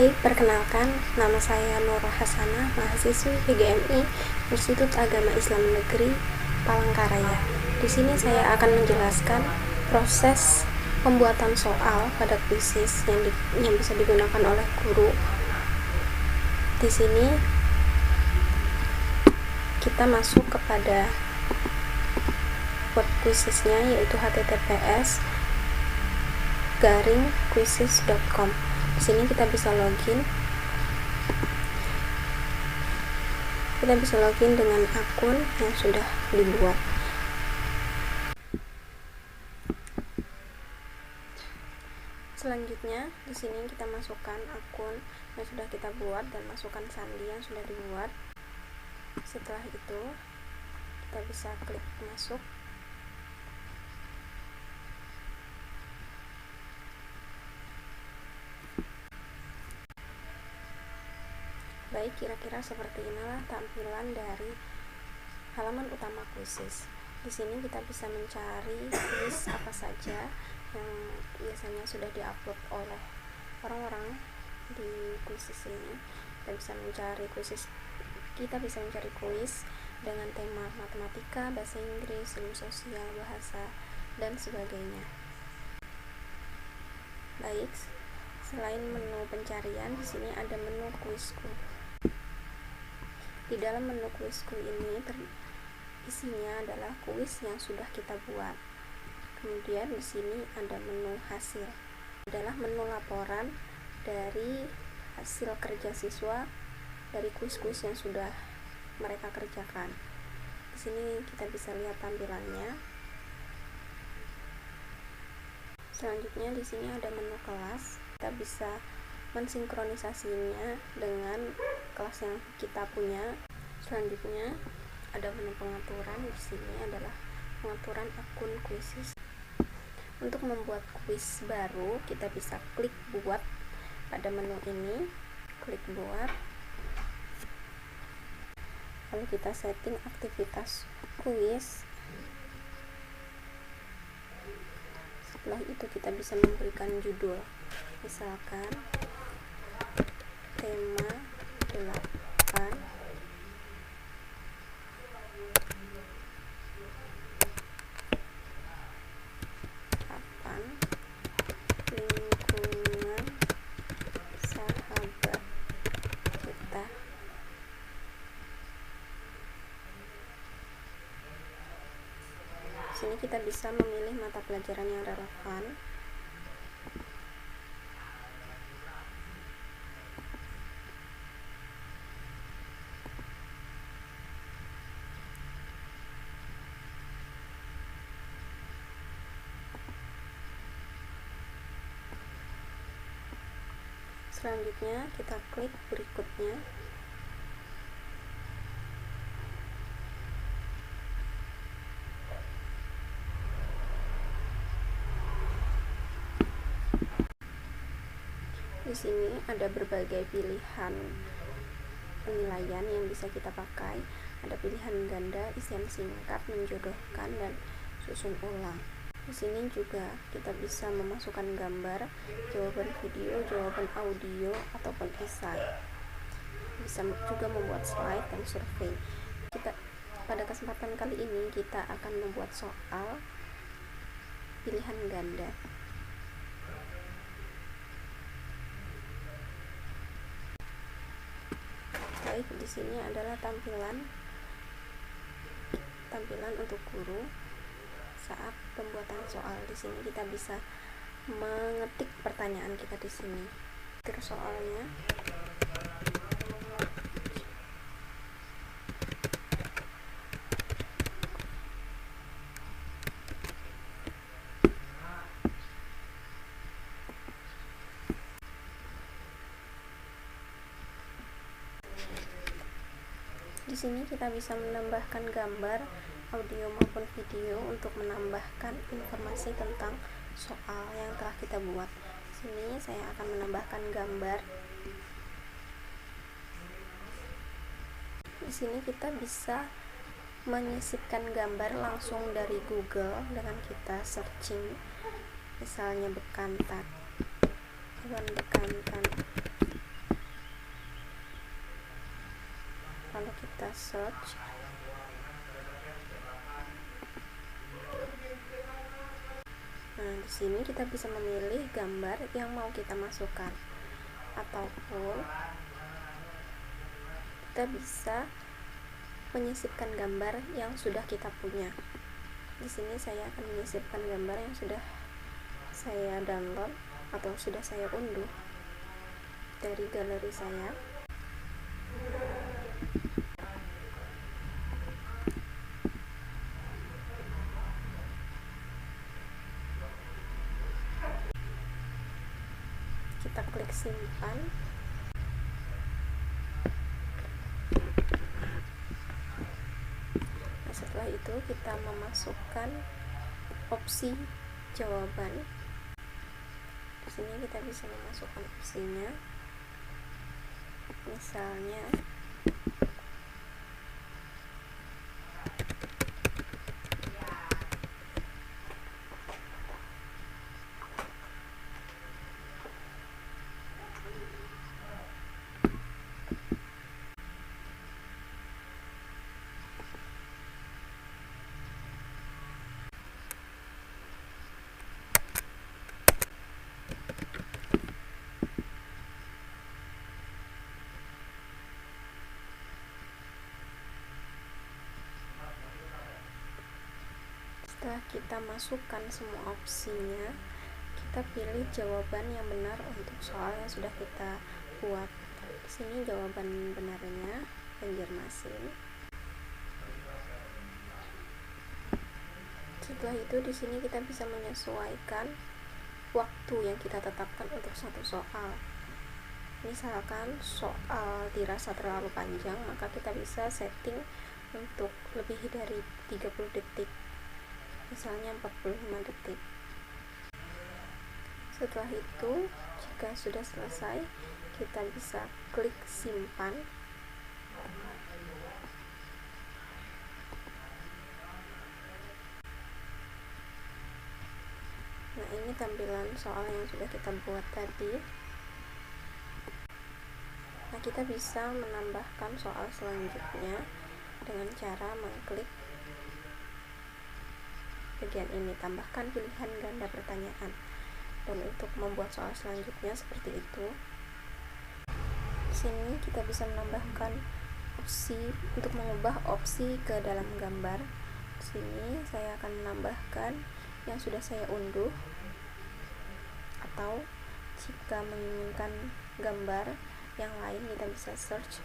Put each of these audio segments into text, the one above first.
Baik, perkenalkan, nama saya Nurul Hasanah, mahasiswi PGMI Institut Agama Islam Negeri Palangkaraya. Di sini saya akan menjelaskan proses pembuatan soal pada kuisis yang bisa digunakan oleh guru. Di sini kita masuk kepada web kuisisnya, yaitu https://quizzes.com. Di sini kita bisa login. Kita bisa login dengan akun yang sudah dibuat. Selanjutnya, di sini kita masukkan akun yang sudah kita buat dan masukkan sandi yang sudah dibuat. Setelah itu, kita bisa klik masuk. Baik, kira-kira seperti inilah tampilan dari halaman utama kuisis. Di sini kita bisa mencari kuis apa saja yang biasanya sudah diupload oleh orang-orang di kuisis ini. Kita bisa mencari kuis dengan tema matematika, bahasa Inggris, ilmu sosial, bahasa, dan sebagainya. Baik, selain menu pencarian, di sini ada menu kuisku. Di dalam menu kuisku ini isinya adalah kuis yang sudah kita buat. Kemudian di sini ada menu hasil. Adalah menu laporan dari hasil kerja siswa dari kuis-kuis yang sudah mereka kerjakan. Di sini kita bisa lihat tampilannya. Selanjutnya di sini ada menu kelas. Kita bisa mensinkronisasinya dengan kelas yang kita punya. Selanjutnya ada menu pengaturan. Di sini adalah pengaturan akun kuisis. Untuk membuat kuis baru, kita bisa klik buat pada menu ini, klik buat. Lalu kita setting aktivitas kuis. Setelah itu kita bisa memberikan judul, misalkan tema 8 lingkungan sahabat kita. Di sini kita bisa memilih mata pelajaran yang relevan. Selanjutnya kita klik berikutnya. Di sini ada berbagai pilihan penilaian yang bisa kita pakai. Ada pilihan ganda, isian singkat, menjodohkan, dan susun ulang. Di sini juga kita bisa memasukkan gambar, jawaban video, jawaban audio, ataupun esai. Bisa juga membuat slide dan survei. Pada kesempatan kali ini kita akan membuat soal pilihan ganda. Baik, di sini adalah tampilan untuk guru saat pembuatan soal. Di sini kita bisa mengetik pertanyaan kita di sini. Terus soalnya. Di sini kita bisa menambahkan gambar, audio maupun video untuk menambahkan informasi tentang soal yang telah kita buat. Di sini saya akan menambahkan gambar. Di sini kita bisa menyisipkan gambar langsung dari Google dengan kita searching, misalnya hewan bekantan search. Nah, di sini kita bisa memilih gambar yang mau kita masukkan, ataupun kita bisa menyisipkan gambar yang sudah kita punya. Di sini saya akan menyisipkan gambar yang sudah saya download atau sudah saya unduh dari galeri saya. Kita klik simpan. Nah, setelah itu kita memasukkan opsi jawaban. Di sini kita bisa memasukkan opsinya. Misalnya setelah kita masukkan semua opsinya, kita pilih jawaban yang benar untuk soal yang sudah kita buat. Di sini jawaban benarnya Banjarmasin. Setelah itu di sini kita bisa menyesuaikan waktu yang kita tetapkan untuk satu soal. Misalkan soal dirasa terlalu panjang, maka kita bisa setting untuk lebih dari 30 detik, misalnya 45 detik. Setelah itu, jika sudah selesai, kita bisa klik simpan. Nah, ini tampilan soal yang sudah kita buat tadi. Nah, kita bisa menambahkan soal selanjutnya dengan cara mengklik bagian ini, tambahkan pilihan ganda pertanyaan. Dan untuk membuat soal selanjutnya seperti itu. Di sini kita bisa menambahkan opsi untuk mengubah opsi ke dalam gambar. Di sini saya akan menambahkan yang sudah saya unduh, atau jika menginginkan gambar yang lain kita bisa search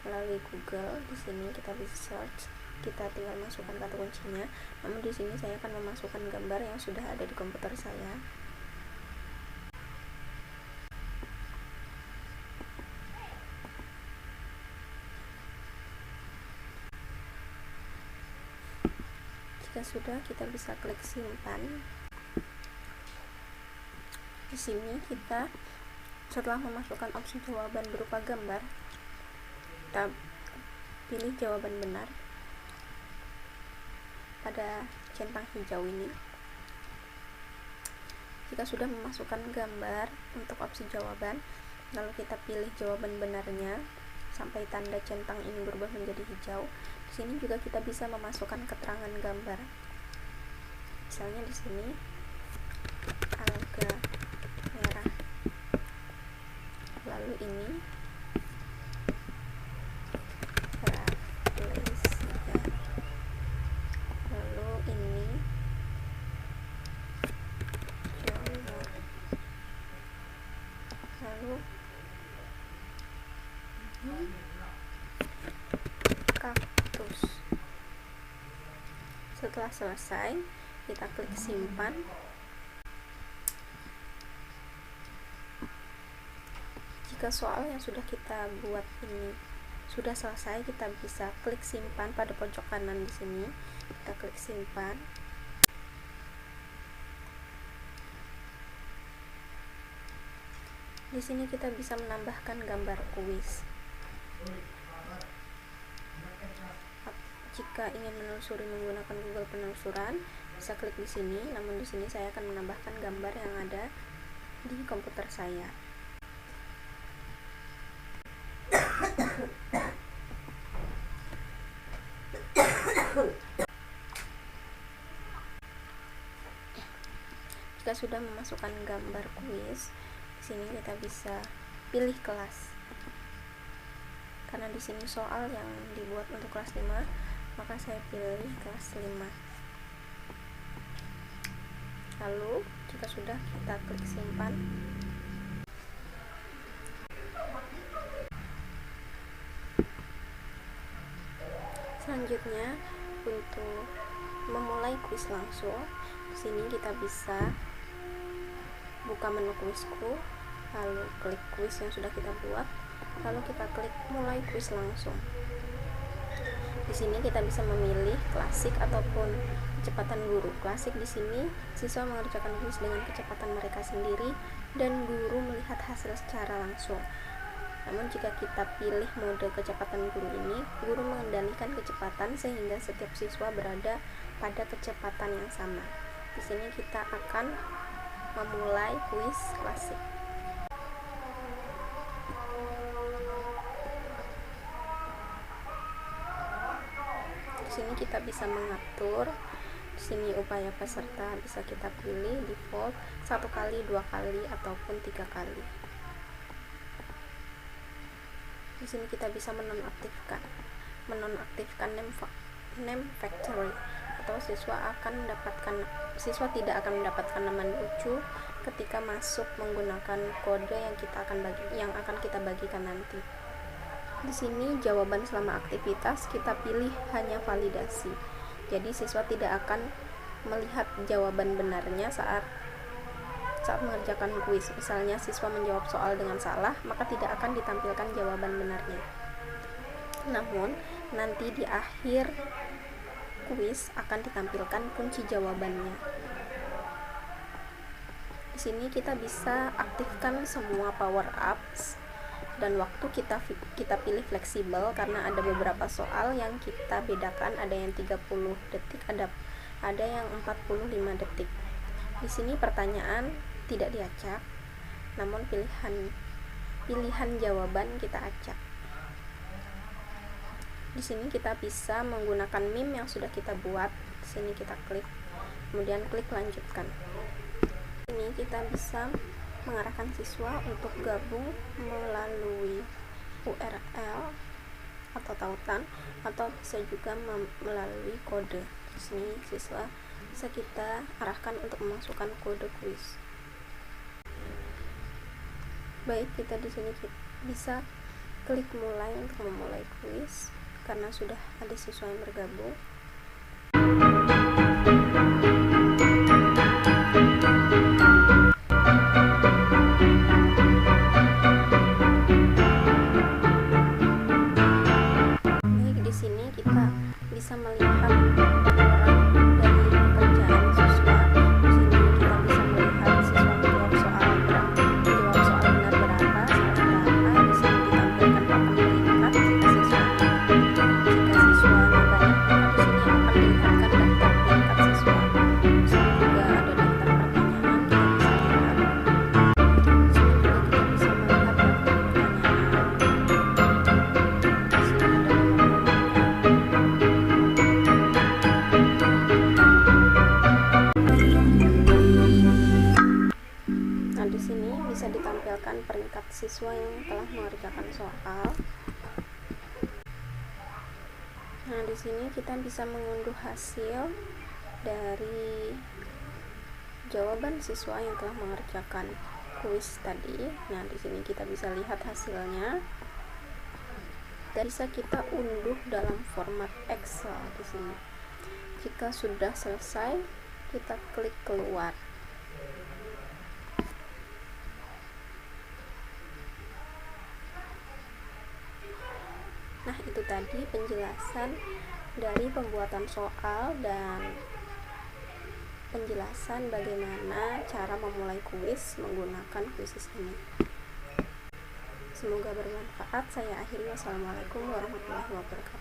melalui Google. Di sini kita bisa search, kita tinggal masukkan kata kuncinya. Namun di sini saya akan memasukkan gambar yang sudah ada di komputer saya. Jika sudah, kita bisa klik simpan. Di sini kita setelah memasukkan opsi jawaban berupa gambar, kita pilih jawaban benar pada centang hijau ini. Jika sudah memasukkan gambar untuk opsi jawaban, lalu kita pilih jawaban benarnya sampai tanda centang ini berubah menjadi hijau. Di sini juga kita bisa memasukkan keterangan gambar. Misalnya di sini alga merah. Lalu ini rafflesia. Lalu ini jamur. Lalu kaktus. Setelah selesai, kita klik simpan. Jika soal yang sudah kita buat ini sudah selesai, kita bisa klik simpan pada pojok kanan di sini. Kita klik simpan. Di sini kita bisa menambahkan gambar kuis. Jika ingin menelusuri menggunakan Google penelusuran, bisa klik di sini. Namun di sini saya akan menambahkan gambar yang ada di komputer saya. Jika sudah memasukkan gambar kuis, di sini kita bisa pilih kelas. Karena di sini soal yang dibuat untuk kelas 5, maka saya pilih kelas 5. Lalu jika sudah, kita klik simpan. Selanjutnya, untuk memulai kuis langsung, di sini kita bisa buka menu kuisku, lalu klik kuis yang sudah kita buat, lalu kita klik mulai kuis langsung. Di sini kita bisa memilih klasik ataupun kecepatan guru. Klasik di sini siswa mengerjakan kuis dengan kecepatan mereka sendiri dan guru melihat hasil secara langsung. Namun jika kita pilih mode kecepatan guru ini, guru mengendalikan kecepatan sehingga setiap siswa berada pada kecepatan yang sama. Di sini kita akan memulai kuis klasik. Di sini kita bisa mengatur. Di sini upaya peserta bisa kita pilih default 1 kali, 2 kali, ataupun 3 kali. Di sini kita bisa menonaktifkan name factory, atau siswa tidak akan mendapatkan nama lucu ketika masuk menggunakan kode yang akan kita bagikan nanti. Di sini jawaban selama aktivitas kita pilih hanya validasi. Jadi siswa tidak akan melihat jawaban benarnya saat mengerjakan kuis. Misalnya siswa menjawab soal dengan salah, maka tidak akan ditampilkan jawaban benarnya. Namun nanti di akhir kuis akan ditampilkan kunci jawabannya. Di sini kita bisa aktifkan semua power ups, dan waktu kita pilih fleksibel karena ada beberapa soal yang kita bedakan, ada yang 30 detik, ada yang 45 detik. Di sini pertanyaan tidak diacak, namun pilihan jawaban kita acak. Di sini kita bisa menggunakan meme yang sudah kita buat. Di sini kita klik, kemudian klik lanjutkan. Ini kita bisa mengarahkan siswa untuk gabung melalui URL atau tautan, atau bisa juga melalui kode. Di sini siswa bisa kita arahkan untuk memasukkan kode kuis. Baik, kita di sini bisa klik mulai untuk memulai kuis karena sudah ada siswa yang bergabung. Baik, di sini kita bisa melihat dari pekerjaan siswa. Di sini kita bisa melihat siswa menjawab soal benar berapa, salah berapa. Di sini ditampilkan papan peringkat jika siswanya banyak, maka di sini akan dilihatkan daftar peringkat siswa. Di sini juga ada daftar pertanyaan, kita bisa lihat. Di sini juga kita bisa melihat daftar pertanyaan. Di sini ada Nah, di sini bisa ditampilkan peringkat siswa yang telah mengerjakan soal. Nah, di sini kita bisa mengunduh hasil dari jawaban siswa yang telah mengerjakan kuis tadi. Nah, di sini kita bisa lihat hasilnya. Dan bisa kita unduh dalam format Excel di sini. Jika sudah selesai, kita klik keluar. Nah, itu tadi penjelasan dari pembuatan soal dan penjelasan bagaimana cara memulai kuis menggunakan kuisis ini. Semoga bermanfaat. Saya akhiri. Wassalamualaikum warahmatullahi wabarakatuh.